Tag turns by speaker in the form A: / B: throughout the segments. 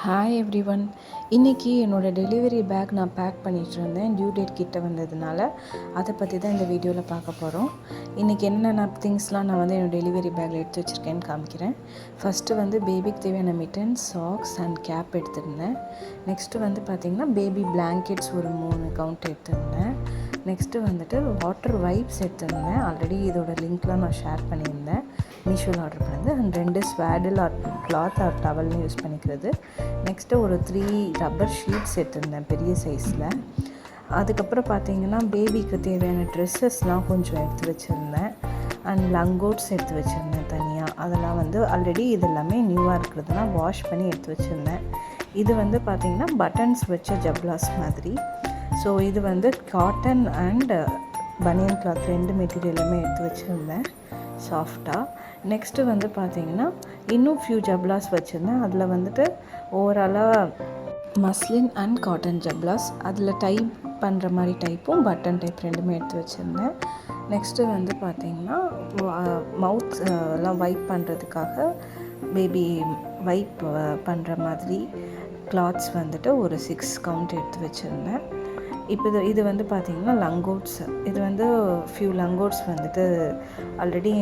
A: Hi every one. இன்றைக்கி என்னோடய delivery back நான் பேக் பண்ணிகிட்டு இருந்தேன். டியூ டேட் கிட்ட வந்ததுனால அதை பற்றி தான் இந்த வீடியோவில் பார்க்க போகிறோம். இன்றைக்கி என்னென்ன திங்ஸ்லாம் நான் வந்து என்னோடய டெலிவரி பேக்கில் எடுத்து வச்சுருக்கேன்னு காமிக்கிறேன். ஃபஸ்ட்டு வந்து பேபிக்கு தேவையான மிட்டன்ஸ், சாக்ஸ் அண்ட் கேப் எடுத்திருந்தேன். நெக்ஸ்ட்டு வந்து பார்த்திங்கன்னா பேபி பிளாங்கெட்ஸ் ஒரு 3 கவுண்ட் எடுத்திருந்தேன். நெக்ஸ்ட்டு வந்துட்டு வாட்டர் வைப்ஸ் எடுத்திருந்தேன். ஆல்ரெடி இதோட லிங்க்லாம் நான் ஷேர் பண்ணியிருந்தேன், மீஷோவில் ஆர்டர் பண்ணது. அண்ட் 2 ஸ்வேடில் கிளாத் ஆர் டவல்னு யூஸ் பண்ணிக்கிறது. நெக்ஸ்ட்டு ஒரு 3 ரப்பர் ஷீட்ஸ் எடுத்திருந்தேன் பெரிய சைஸில். அதுக்கப்புறம் பார்த்திங்கன்னா பேபிக்கு தேவையான ட்ரெஸ்ஸஸ்லாம் கொஞ்சம் எடுத்து வச்சுருந்தேன். அண்ட் லங்கோட்ஸ் எடுத்து வச்சுருந்தேன் தனியாக. அதெல்லாம் வந்து ஆல்ரெடி இது எல்லாமே நியூவாக இருக்கிறதுலாம் வாஷ் பண்ணி எடுத்து வச்சுருந்தேன். இது வந்து பார்த்திங்கன்னா பட்டன்ஸ் வச்ச ஜப்லாஸ் மாதிரி. ஸோ இது வந்து காட்டன் அண்ட் பனியன் கிளாத் 2 மெட்டீரியலுமே எடுத்து வச்சுருந்தேன் சாஃப்டாக. நெக்ஸ்ட்டு வந்து பார்த்திங்கன்னா இன்னும் ஃபியூ ஜப்லாஸ் வச்சுருந்தேன். அதில் வந்துட்டு ஓவராலாக மஸ்லின் அண்ட் காட்டன் ஜப்லாஸ், அதில் டைப் பண்ணுற மாதிரி டைப்பும் பட்டன் டைப் 2மே எடுத்து வச்சுருந்தேன். நெக்ஸ்ட்டு வந்து பார்த்திங்கன்னா மவுத் எல்லாம் வைப் பண்ணுறதுக்காக பேபி வைப் பண்ணுற மாதிரி கிளாத்ஸ் வந்துட்டு ஒரு 6 கவுண்ட் எடுத்து வச்சுருந்தேன். இப்போ இது வந்து பார்த்திங்கன்னா லங்கோட்ஸ். இது வந்து ஃபியூ லங்கோட்ஸ் வந்துட்டு ஆல்ரெடி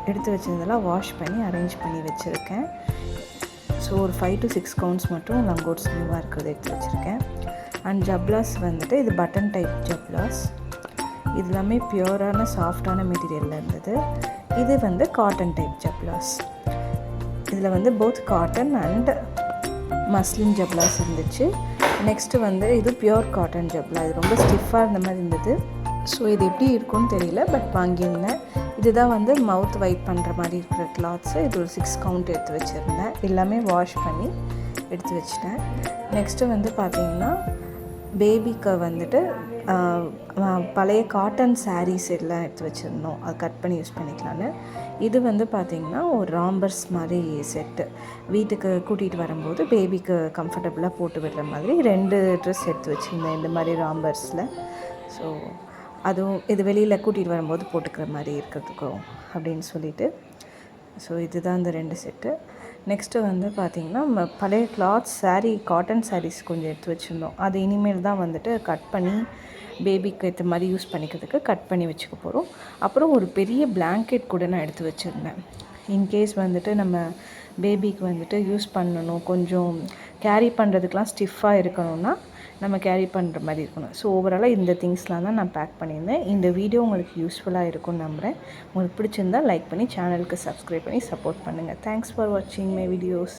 A: எடுத்து வச்சதெல்லாம் வாஷ் பண்ணி அரேஞ்ச் பண்ணி வச்சுருக்கேன். ஸோ ஒரு 5 to 6 கவுண்ட்ஸ் மட்டும் லங்கோட்ஸ் நியூவாக இருக்கிறது எடுத்து வச்சுருக்கேன். அண்ட் ஜப்லாஸ் வந்துட்டு இது பட்டன் டைப் ஜப்லாஸ். இது எல்லாமே பியூரான சாஃப்டான மெட்டீரியலில் இருந்தது. இது வந்து காட்டன் டைப் ஜப்லாஸ். இதில் வந்து போத் காட்டன் அண்ட் மஸ்லின் ஜப்லாஸ் இருந்துச்சு. நெக்ஸ்ட்டு வந்து இது பியூர் காட்டன் ஜப்லா. இது ரொம்ப ஸ்டிஃபாக இருந்த மாதிரி இருந்தது. ஸோ இது எப்படி இருக்குன்னு தெரியல, பட் வாங்கியிருந்தேன். இதுதான் வந்து மவுத் வைப் பண்ணுற மாதிரி இருக்கிற கிளாத்ஸு. இது ஒரு 6 கவுண்ட் எடுத்து வச்சுருந்தேன். எல்லாமே வாஷ் பண்ணி எடுத்து வச்சிட்டேன். நெக்ஸ்ட்டு வந்து பார்த்திங்கன்னா பேபிக்கு வந்துட்டு பழைய காட்டன் சாரீஸ் எல்லாம் எடுத்து வச்சுருந்தோம். அது கட் பண்ணி யூஸ் பண்ணிக்கலான்னு. இது வந்து பார்த்திங்கன்னா ஒரு ராம்பர்ஸ் மாதிரி செட்டு. வீட்டுக்கு கூட்டிகிட்டு வரும்போது பேபிக்கு கம்ஃபர்டபுளாக போட்டு விடுற மாதிரி 2 ட்ரெஸ் எடுத்து வச்சுருந்தேன் இந்த மாதிரி ராம்பர்ஸில். ஸோ அதுவும் இது வெளியில் கூட்டிகிட்டு வரும்போது போட்டுக்கிற மாதிரி இருக்கிறதுக்கும் அப்படின்னு சொல்லிட்டு. ஸோ இதுதான் இந்த 2 செட்டு. நெக்ஸ்ட்டு வந்து பார்த்திங்கன்னா பழைய கிளாத் சாரீ, காட்டன் சாரீஸ் கொஞ்சம் எடுத்து வச்சுருந்தோம். அது இனிமேல் தான் வந்துட்டு கட் பண்ணி பேபிக்கு ஏற்ற மாதிரி யூஸ் பண்ணிக்கிறதுக்கு கட் பண்ணி வச்சுக்க போகிறோம். அப்புறம் ஒரு பெரிய பிளாங்கெட் கூட நான் எடுத்து வச்சுருந்தேன். இன்கேஸ் வந்துட்டு நம்ம பேபிக்கு வந்துட்டு யூஸ் பண்ணணும், கொஞ்சம் கேரி பண்ணுறதுக்கெலாம் ஸ்டிஃபாக இருக்கணும்னா நம்ம கேரி பண்ணுற மாதிரி இருக்கணும். ஸோ ஓவராலாக இந்த திங்ஸ்லாம் தான் நான் பேக் பண்ணியிருந்தேன். இந்த வீடியோ உங்களுக்கு யூஸ்ஃபுல்லாக இருக்கும்னு நம்புகிறேன். உங்களுக்கு பிடிச்சிருந்தால் லைக் பண்ணி சேனலுக்கு சப்ஸ்கிரைப் பண்ணி சப்போர்ட் பண்ணுங்கள். தேங்க்ஸ் ஃபார் வாட்சிங் மை வீடியோஸ்.